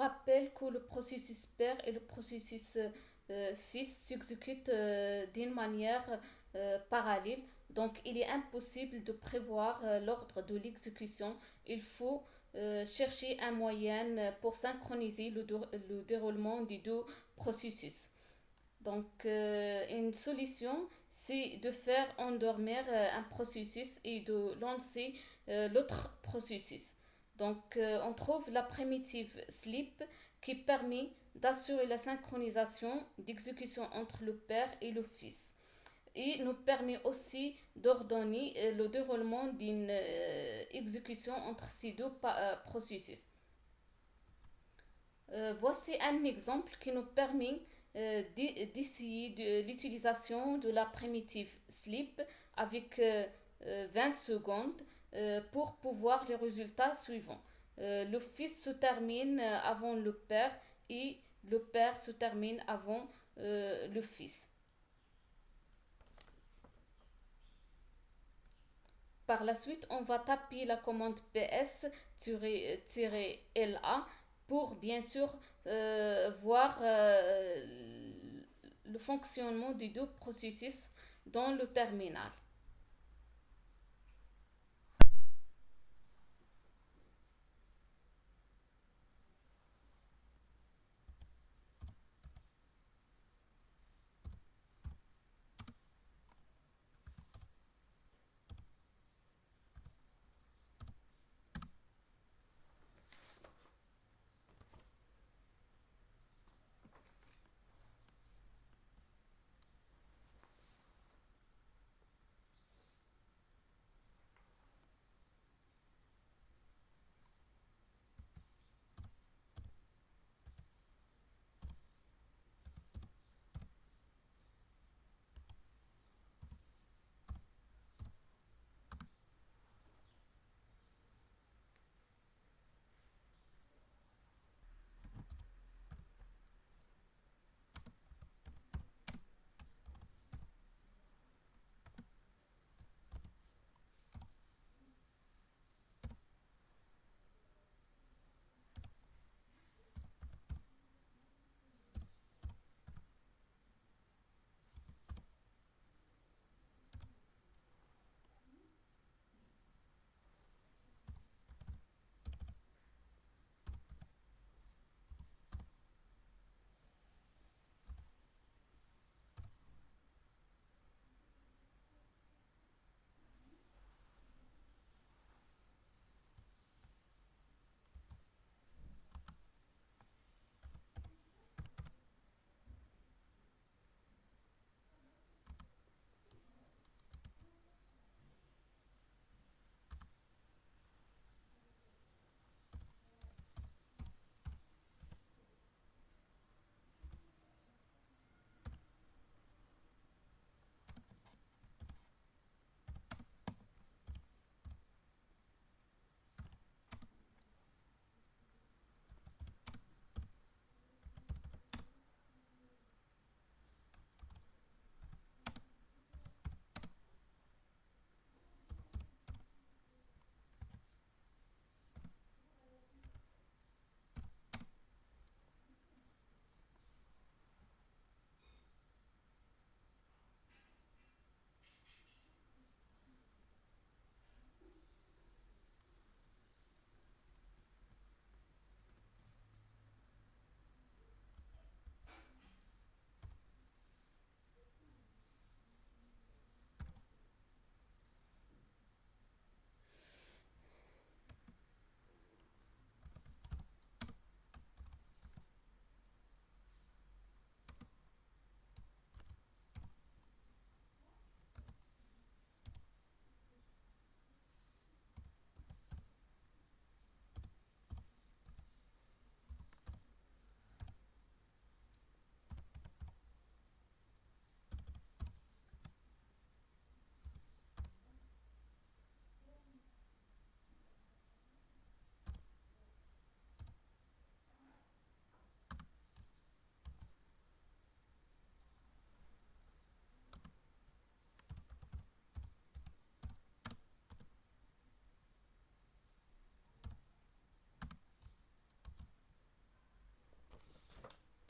rappelle que le processus père et le processus fils s'exécutent d'une manière parallèle. Donc, il est impossible de prévoir l'ordre de l'exécution. Il faut chercher un moyen pour synchroniser le déroulement des deux processus. Donc, une solution, c'est de faire endormir un processus et de lancer l'autre processus. Donc, on trouve la primitive sleep qui permet d'assurer la synchronisation d'exécution entre le père et le fils et nous permet aussi d'ordonner le déroulement d'une exécution entre ces deux processus. Voici un exemple qui nous permet d'essayer l'utilisation de la primitive sleep avec 20 secondes pour pouvoir les résultats suivants. Le fils se termine avant le père et le père se termine avant le fils. Par la suite, on va taper la commande ps-la pour bien sûr voir le fonctionnement des deux processus dans le terminal.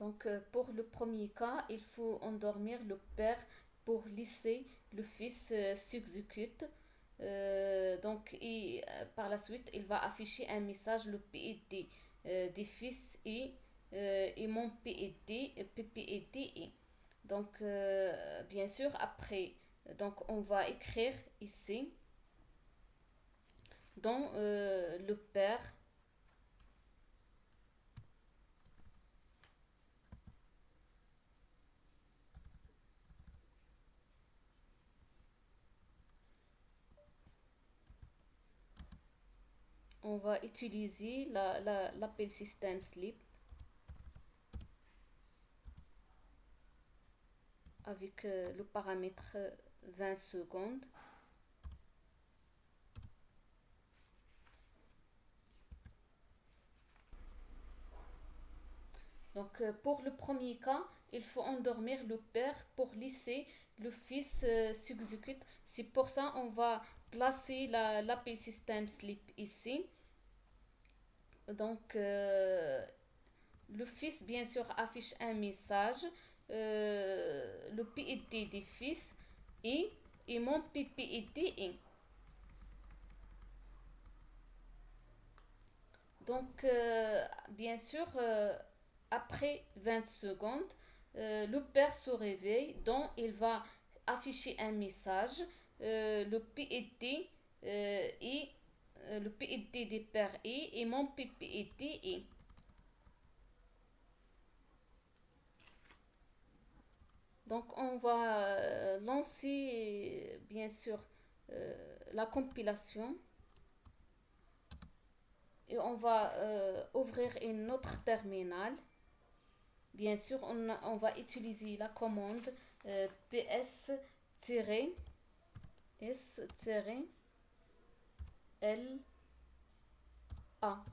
Donc, pour le premier cas, il faut endormir le père pour laisser le fils s'exécute. Par la suite, il va afficher un message, le PED des fils et mon PED, PPED. Donc, bien sûr, après, donc on va écrire ici dans le père. On va utiliser l'appel system sleep avec le paramètre 20 secondes. Donc, pour le premier cas, il faut endormir le père pour laisser le fils s'exécute. C'est pour ça on va placer l'API System Sleep ici. Donc, le fils, bien sûr, affiche un message, le PID des fils et, et mon PPID est. Donc, bien sûr, après 20 secondes, le père se réveille, donc il va afficher un message, le PID et le PID des pères et mon PPID est. Donc, on va lancer, bien sûr, la compilation et on va ouvrir une autre terminal. Bien sûr, on va utiliser la commande ps-s-l a.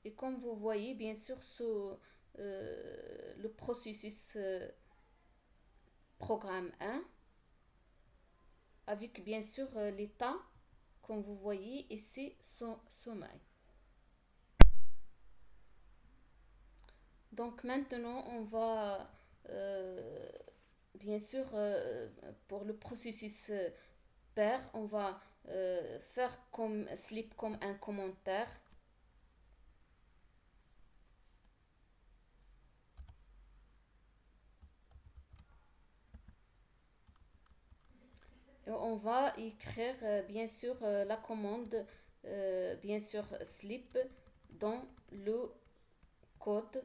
Et comme vous voyez, bien sûr, le processus programme 1 avec bien sûr l'état, comme vous voyez, et c'est son sommeil. Donc maintenant, on va bien sûr pour le processus pair, on va faire comme sleep comme un commentaire. Et on va écrire bien sûr la commande bien sûr sleep dans le code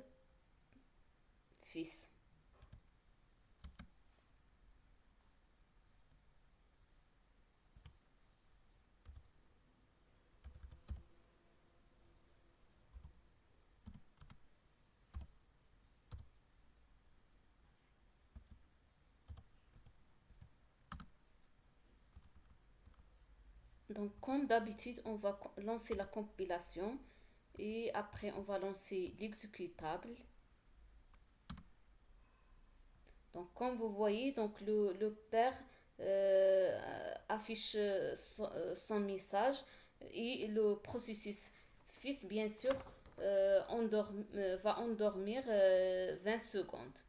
fils. Donc comme d'habitude, on va lancer la compilation et après on va lancer l'exécutable. Donc comme vous voyez, donc le père affiche son message et le processus fils bien sûr va endormir 20 secondes.